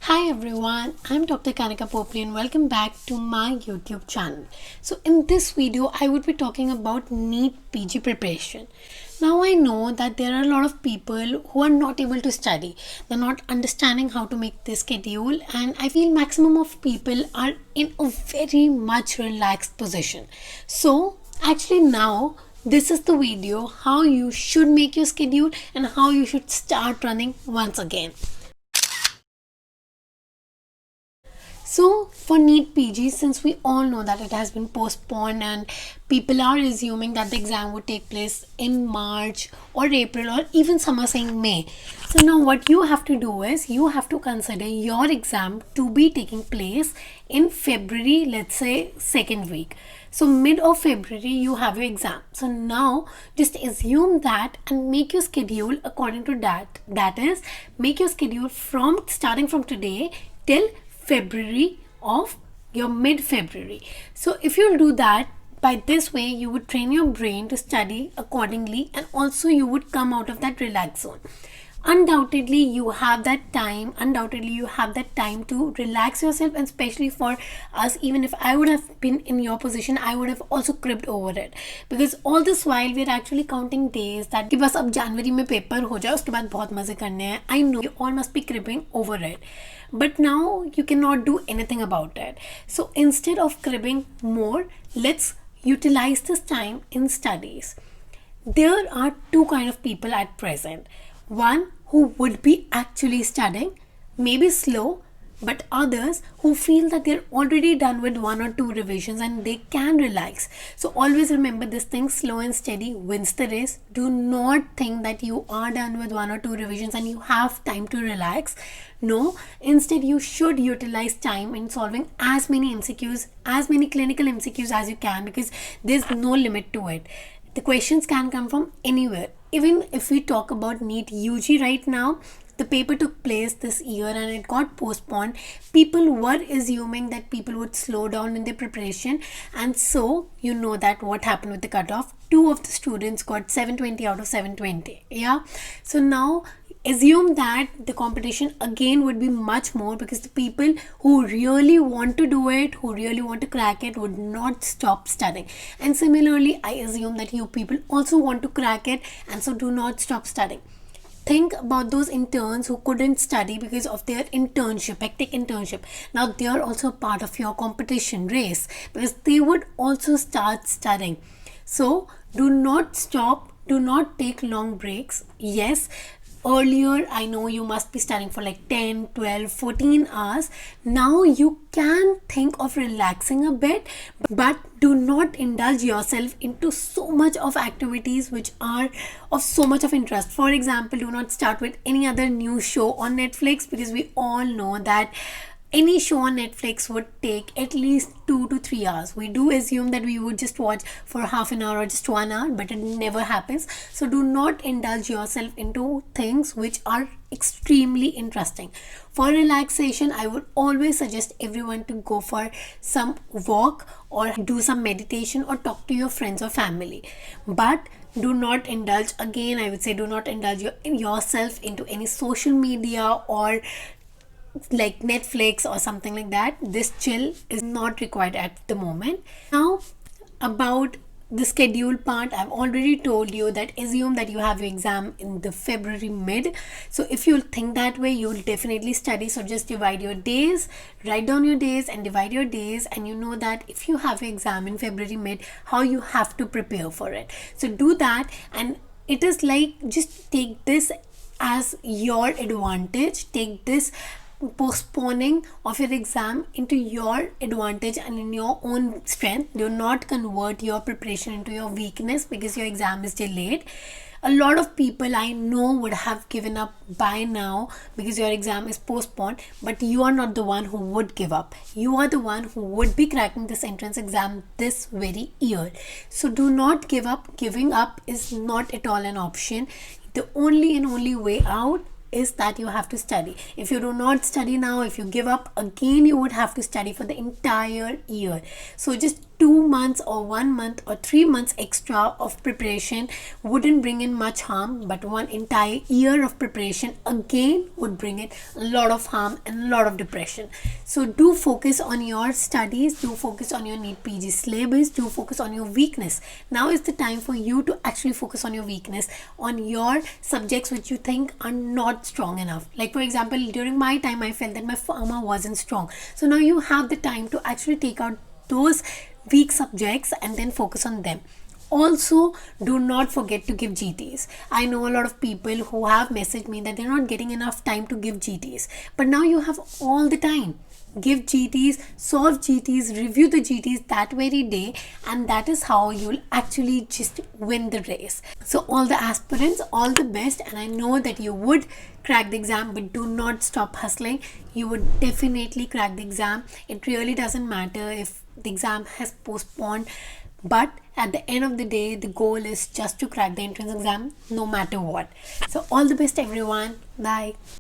Hi everyone, I'm Dr. Kanika Popli and welcome back to my YouTube channel. So in this video, I would be talking about NEET PG preparation. Now I know that there are a lot of people who are not able to study. They're not understanding how to make this schedule, and I feel maximum of people are in a very much relaxed position. So actually now this is the video how you should make your schedule and how you should start running once again. So for NEET PG, since we all know that it has been postponed and people are assuming that the exam would take place in March or April or even some are saying May. So now what you have to do is you have to consider your exam to be taking place in February, let's say second week. So mid of February you have your exam. So now just assume that and make your schedule according to that. That is, make your schedule from starting from today till February of your mid-February. So if you'll do that, by this way you would train your brain to study accordingly, and also you would come out of that relax zone. Undoubtedly you have that time to relax yourself, and especially for us, even if I would have been in your position, I would have also cribbed over it, because all this while we're actually counting days that कि बस अब जनवरी में paper हो जाए उसके बाद बहुत मजे करने हैं. I know you all must be cribbing over it, but now you cannot do anything about it. So instead of cribbing more, let's utilize this time in studies. There are two kind of people at present. One who would be actually studying, maybe slow, but others who feel that they're already done with one or two revisions and they can relax. So always remember this thing: slow and steady wins the race. Do not think that you are done with one or two revisions and you have time to relax. No, instead you should utilize time in solving as many MCQs, as many clinical MCQs as you can, because there's no limit to it. The questions can come from anywhere. Even if we talk about NEET UG right now, the paper took place this year and it got postponed. People were assuming that people would slow down in their preparation, and so you know that what happened with the cutoff. Two of the students got 720 out of 720. Yeah, so now assume that the competition again would be much more, because the people who really want to do it, who really want to crack it, would not stop studying. And similarly, I assume that you people also want to crack it, and so do not stop studying. Think about those interns who couldn't study because of their internship, hectic internship. Now they are also part of your competition race, because they would also start studying. So do not stop, do not take long breaks. Yes, earlier I know you must be studying for like 10, 12, 14 hours. Now you can think of relaxing a bit, but do not indulge yourself into so much of activities which are of so much of interest. For example, do not start with any other new show on Netflix, because we all know that any show on Netflix would take at least 2 to 3 hours. We do assume that we would just watch for half an hour or just 1 hour, but it never happens. So do not indulge yourself into things which are extremely interesting. For relaxation, I would always suggest everyone to go for some walk or do some meditation or talk to your friends or family. But do not indulge, again I would say, do not indulge yourself into any social media or like Netflix or something like that. This chill is not required at the moment. Now about the schedule part, I've already told you that assume that you have your exam in the February mid. So if you'll think that way, you'll definitely study. So just divide your days, write down your days and divide your days, and you know that if you have your exam in February mid, how you have to prepare for it. So do that, and it is like, just take this as your advantage. Take this postponing of your exam into your advantage and in your own strength. Do not convert your preparation into your weakness because your exam is delayed. A lot of people I know would have given up by now because your exam is postponed, but you are not the one who would give up. You are the one who would be cracking this entrance exam this very year. So do not give up. Giving up is not at all an option. The only and only way out is that you have to study. If you do not study now, if you give up again, you would have to study for the entire year. So just 2 months or 1 month or 3 months extra of preparation wouldn't bring in much harm, but one entire year of preparation again would bring in a lot of harm and a lot of depression. So do focus on your studies, do focus on your NEET PG syllabus, do focus on your weakness. Now is the time for you to actually focus on your weakness, on your subjects which you think are not strong enough. Like for example, during my time I felt that my pharma wasn't strong. So now you have the time to actually take out those weak subjects and then focus on them. Also, do not forget to give GTs. I know a lot of people who have messaged me that they're not getting enough time to give GTs, but now you have all the time. Give GTs, solve GTs, review the GTs that very day, and that is how you'll actually just win the race. So all the aspirants, all the best, and I know that you would crack the exam, but do not stop hustling. You would definitely crack the exam. It really doesn't matter if the exam has postponed, but at the end of the day, the goal is just to crack the entrance exam no matter what. So all the best everyone. Bye.